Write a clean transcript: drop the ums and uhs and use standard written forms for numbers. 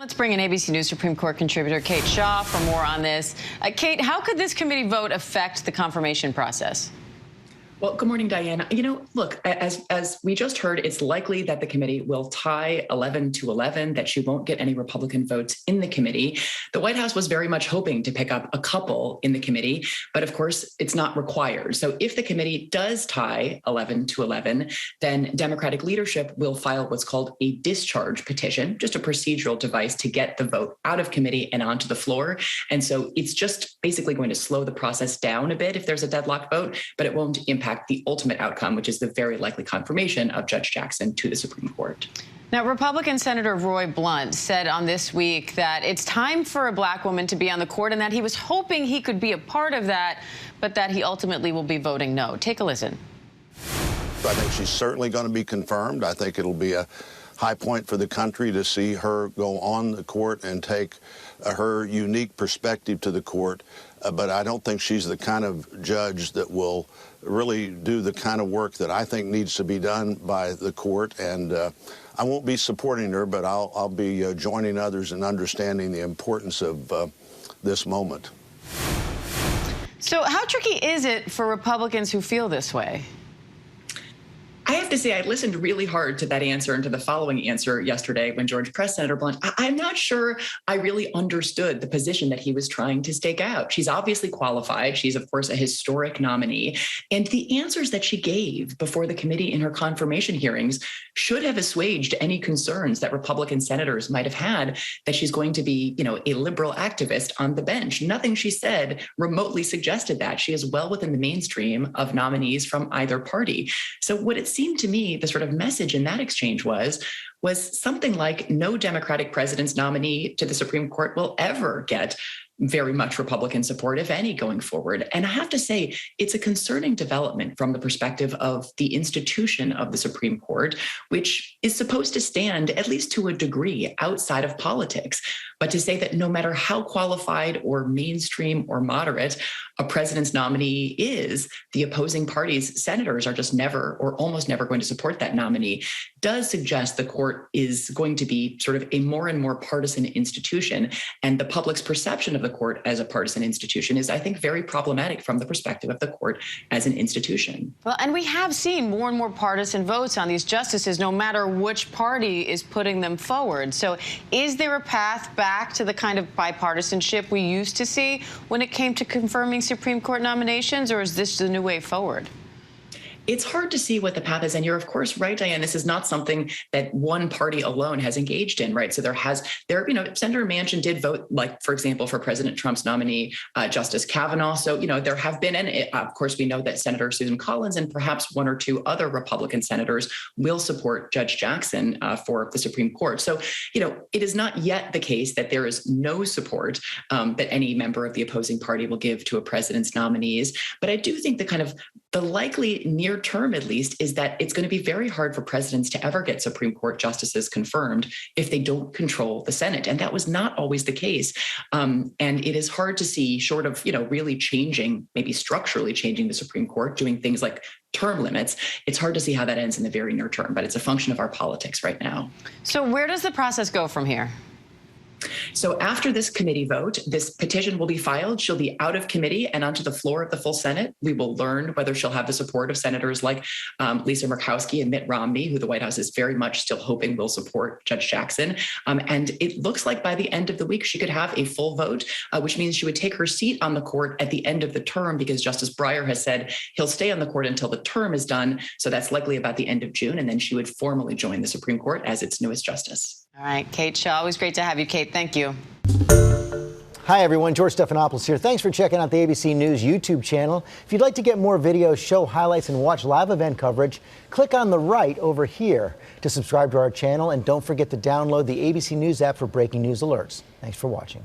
Let's bring in ABC News Supreme Court contributor Kate Shaw for more on this. Kate, how could this committee vote affect the confirmation process? Well, good morning, Diane. Look, as we just heard, it's likely that the committee will tie 11-11, that she won't get any Republican votes in the committee. The White House was very much hoping to pick up a couple in the committee, but of course, it's not required. So if the committee does tie 11-11, then Democratic leadership will file what's called a discharge petition, just a procedural device to get the vote out of committee and onto the floor. And so it's just basically going to slow the process down a bit if there's a deadlock vote, but it won't impact the ultimate outcome, which is the very likely confirmation of Judge Jackson to the Supreme Court. Now, Republican Senator Roy Blunt said on This Week that it's time for a black woman to be on the court and that he was hoping he could be a part of that, but that he ultimately will be voting no. Take a listen. I think she's certainly going to be confirmed. I think it'll be a high point for the country to see her go on the court and take her unique perspective to the court. But I don't think she's the kind of judge that will really do the kind of work that I think needs to be done by the court. And I won't be supporting her, but I'll be joining others in understanding the importance of this moment. So how tricky is it for Republicans who feel this way? I have to say, I listened really hard to that answer and to the following answer yesterday when George pressed Senator Blunt. I'm not sure I really understood the position that he was trying to stake out. She's obviously qualified. She's, of course, a historic nominee. And the answers that she gave before the committee in her confirmation hearings should have assuaged any concerns that Republican senators might have had that she's going to be, a liberal activist on the bench. Nothing she said remotely suggested that. She is well within the mainstream of nominees from either party. So what it seemed to me, the sort of message in that exchange was something like no Democratic president's nominee to the Supreme Court will ever get very much Republican support, if any, going forward. And I have to say, it's a concerning development from the perspective of the institution of the Supreme Court, which is supposed to stand, at least to a degree, outside of politics. But to say that no matter how qualified or mainstream or moderate a president's nominee is, the opposing party's senators are just never or almost never going to support that nominee, does suggest the court is going to be sort of a more and more partisan institution. And the public's perception of the court as a partisan institution is, I think, very problematic from the perspective of the court as an institution. Well, and we have seen more and more partisan votes on these justices, no matter which party is putting them forward. So is there a path back to the kind of bipartisanship we used to see when it came to confirming Supreme Court nominations, or is this the new way forward? It's hard to see what the path is. And you're, of course, right, Diane. This is not something that one party alone has engaged in, right? So Senator Manchin did vote, like, for example, for President Trump's nominee, Justice Kavanaugh. So, there have been, and of course, we know that Senator Susan Collins and perhaps one or two other Republican senators will support Judge Jackson for the Supreme Court. So, it is not yet the case that there is no support that any member of the opposing party will give to a president's nominees. But I do think the likely near term, at least, is that it's going to be very hard for presidents to ever get Supreme Court justices confirmed if they don't control the Senate. And that was not always the case. And it is hard to see, short of, really changing, maybe structurally changing the Supreme Court, doing things like term limits, it's hard to see how that ends in the very near term. But it's a function of our politics right now. So where does the process go from here? So after this committee vote, this petition will be filed. She'll be out of committee and onto the floor of the full Senate. We will learn whether she'll have the support of senators like Lisa Murkowski and Mitt Romney, who the White House is very much still hoping will support Judge Jackson. And it looks like by the end of the week, she could have a full vote, which means she would take her seat on the court at the end of the term, because Justice Breyer has said he'll stay on the court until the term is done. So that's likely about the end of June. And then she would formally join the Supreme Court as its newest justice. All right, Kate Shaw, always great to have you, Kate. Thank you. Hi, everyone. George Stephanopoulos here. Thanks for checking out the ABC News YouTube channel. If you'd like to get more videos, show highlights, and watch live event coverage, click on the right over here to subscribe to our channel. And don't forget to download the ABC News app for breaking news alerts. Thanks for watching.